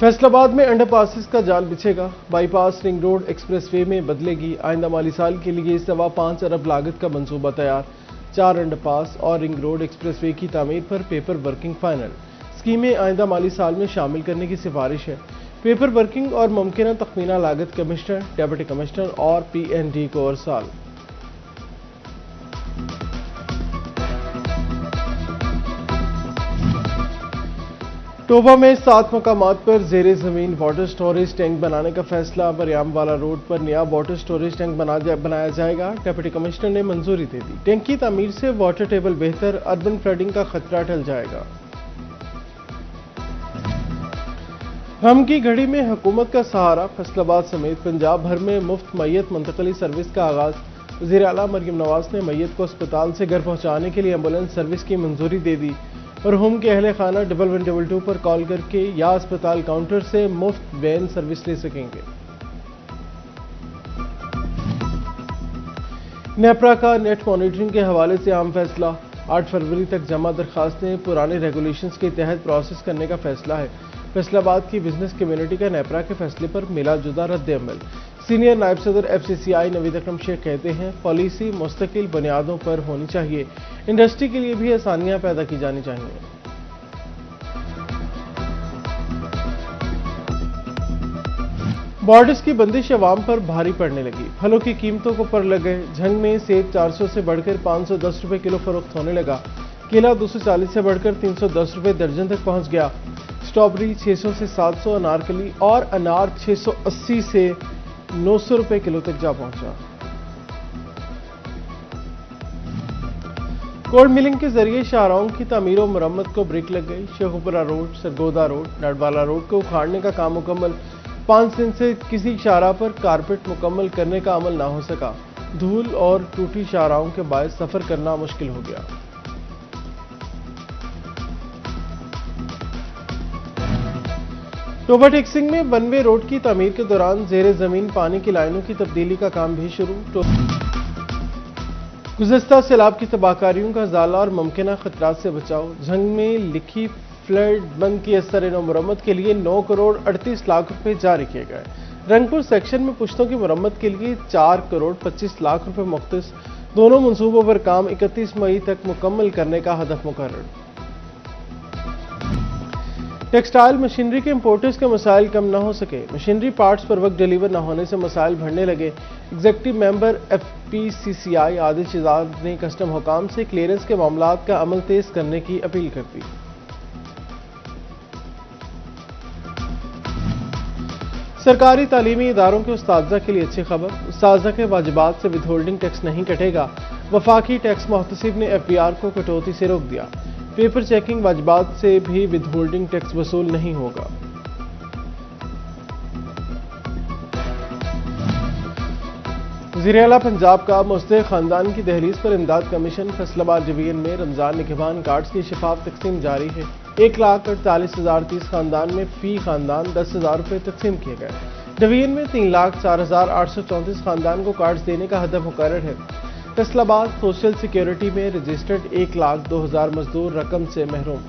فیصل آباد میں under passes کا جال بچھے گا، by pass ring road express way میں بدلے گی۔ آئندہ مالی سال کے لیے 5.25 ارب لاگت کا منصوبہ تیار، 4 انڈر پاس اور رنگ روڈ ایکسپریس وے کی تعمیر پر پیپر ورکنگ فائنل۔ اسکیمیں آئندہ مالی سال میں شامل کرنے کی سفارش ہے۔ پیپر ورکنگ اور ممکنہ تخمینہ لاگت کمشنر، ڈپٹی کمشنر اور PND کو ارسال۔ ٹوبہ میں 7 مقامات پر زیر زمین واٹر سٹوریج ٹینک بنانے کا فیصلہ۔ مریام والا روڈ پر نیا واٹر سٹوریج ٹینک بنایا جائے گا، ڈپٹی کمشنر نے منظوری دے دی۔ ٹینک کی تعمیر سے واٹر ٹیبل بہتر، اربن فلڈنگ کا خطرہ ٹل جائے گا۔ غم کی گھڑی میں حکومت کا سہارا، فیصل آباد سمیت پنجاب بھر میں مفت میت منتقلی سروس کا آغاز۔ وزیر اعلیٰ مریم نواز نے میت کو اسپتال سے گھر پہنچانے کے لیے ایمبولینس سروس کی منظوری دے دی۔ مرحوم کے اہل خانہ 1122 پر کال کر کے یا اسپتال کاؤنٹر سے مفت وین سروس لے سکیں گے۔ نیپرا کا نیٹ مانیٹرنگ کے حوالے سے اہم فیصلہ، 8 فروری تک جمع درخواستیں پرانے ریگولیشنز کے تحت پروسیس کرنے کا فیصلہ ہے۔ فیصل آباد کی بزنس کمیونٹی کا نیپرا کے فیصلے پر ملا جلا رد عمل۔ سینئر نائب صدر FCCI نوید اکرم شیخ کہتے ہیں، پالیسی مستقل بنیادوں پر ہونی چاہیے، انڈسٹری کے لیے بھی آسانیاں پیدا کی جانی چاہیے۔ بارڈرز کی بندش عوام پر بھاری پڑنے لگی، پھلوں کی قیمتوں کو پر لگ گئے۔ جھنگ میں سیب 400 سے بڑھ کر 510 روپے کلو فروخت ہونے لگا، کیلا 240 سے بڑھ کر 310 روپے درجن تک پہنچ گیا، اسٹرابری 600 سے 700، انارکلی اور انار 680 سے 900 روپے کلو تک جا پہنچا۔ کوڈ ملنگ کے ذریعے شاہراہوں کی تعمیر و مرمت کو بریک لگ گئی۔ شیخوپورہ روڈ، سرگودا روڈ، نڈوالا روڈ کو اکھاڑنے کا کام مکمل، 5 دن سے کسی شاہراہ پر کارپیٹ مکمل کرنے کا عمل نہ ہو سکا، دھول اور ٹوٹی شاہراہوں کے باعث سفر کرنا مشکل ہو گیا۔ ٹوبہ ٹیکسنگ میں 1 وے روڈ کی تعمیر کے دوران زیر زمین پانی کی لائنوں کی تبدیلی کا کام بھی شروع۔ گزشتہ سیلاب کی تباہ کاریوں کا ازالہ اور ممکنہ خطرات سے بچاؤ۔ جھنگ میں لکھی فلڈ بند کی اثر نو مرمت کے لیے 9 کروڑ 38 لاکھ روپے جاری کیے گئے۔ رنگپور سیکشن میں پشتوں کی مرمت کے لیے 4 کروڑ 25 لاکھ روپے مختص، دونوں منصوبوں پر کام 31 مئی تک مکمل کرنے کا ہدف مقرر۔ ٹیکسٹائل مشینری کے امپورٹرز کے مسائل کم نہ ہو سکے، مشینری پارٹس پر وقت ڈیلیور نہ ہونے سے مسائل بڑھنے لگے۔ ایگزیکٹو ممبر FPCCI عادل شہزاد نے کسٹم حکام سے کلیئرنس کے معاملات کا عمل تیز کرنے کی اپیل کر دی۔ سرکاری تعلیمی اداروں کے اساتذہ کے لیے اچھی خبر، اساتذہ کے واجبات سے ود ہولڈنگ ٹیکس نہیں کٹے گا۔ وفاقی ٹیکس محتسب نے FBR کو کٹوتی سے روک دیا، پیپر چیکنگ واجبات سے بھی ود ہولڈنگ ٹیکس وصول نہیں ہوگا۔ وزیر اعلیٰ پنجاب کا مستحق خاندان کی دہلیز پر امداد کمیشن۔ فیصل آباد ڈویژن میں رمضان نگہبان کارڈز کی شفاف تقسیم جاری ہے۔ 1,48,030 خاندان میں فی خاندان 10,000 روپے تقسیم کیے گئے۔ ڈویژن میں 3,04,834 خاندان کو کارڈز دینے کا ہدف مقرر ہے۔ فیصل آباد سوشل سیکیورٹی میں رجسٹرڈ 1,02,000 مزدور رقم سے محروم۔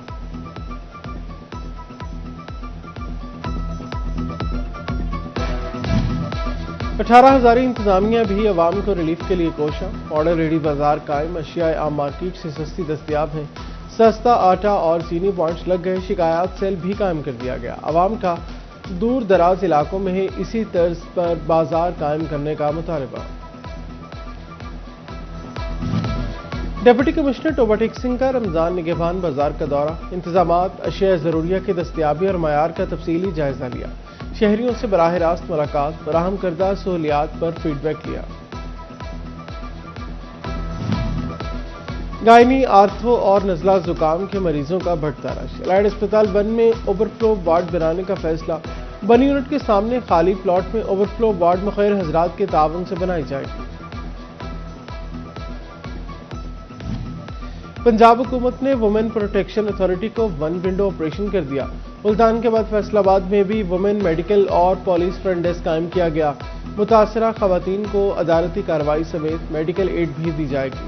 اٹھارہ ہزاری انتظامیہ بھی عوام کو ریلیف کے لیے کوشاں، ماڈل ریڈی بازار قائم، اشیاء عام مارکیٹ سے سستی دستیاب ہیں، سستا آٹا اور چینی پوائنٹس لگ گئے، شکایات سیل بھی قائم کر دیا گیا۔ عوام کا دور دراز علاقوں میں اسی طرز پر بازار قائم کرنے کا مطالبہ۔ ڈپٹی کمشنر ٹوبہ ٹیکسنگ کا رمضان نگہبان بازار کا دورہ، انتظامات، اشیاء ضروریہ کی دستیابی اور معیار کا تفصیلی جائزہ لیا، شہریوں سے براہ راست ملاقات، فراہم کردہ سہولیات پر فیڈ بیک لیا۔ گائنی، آرتھو اور نزلہ زکام کے مریضوں کا بڑھتا رش، الائڈ اسپتال 1 میں اوور فلو وارڈ بنانے کا فیصلہ، بن یونٹ کے سامنے خالی پلاٹ میں اوور فلو وارڈ مخیر حضرات کے تعاون سے بنائی جائے گی۔ پنجاب حکومت نے وومن پروٹیکشن اتھارٹی کو 1 ونڈو آپریشن کر دیا۔ ملتان کے بعد فیصل آباد میں بھی وومن میڈیکل اور پولیس فرنٹ ڈیسک قائم کیا گیا۔ متاثرہ خواتین کو عدالتی کارروائی سمیت میڈیکل ایڈ بھی دی جائے گی۔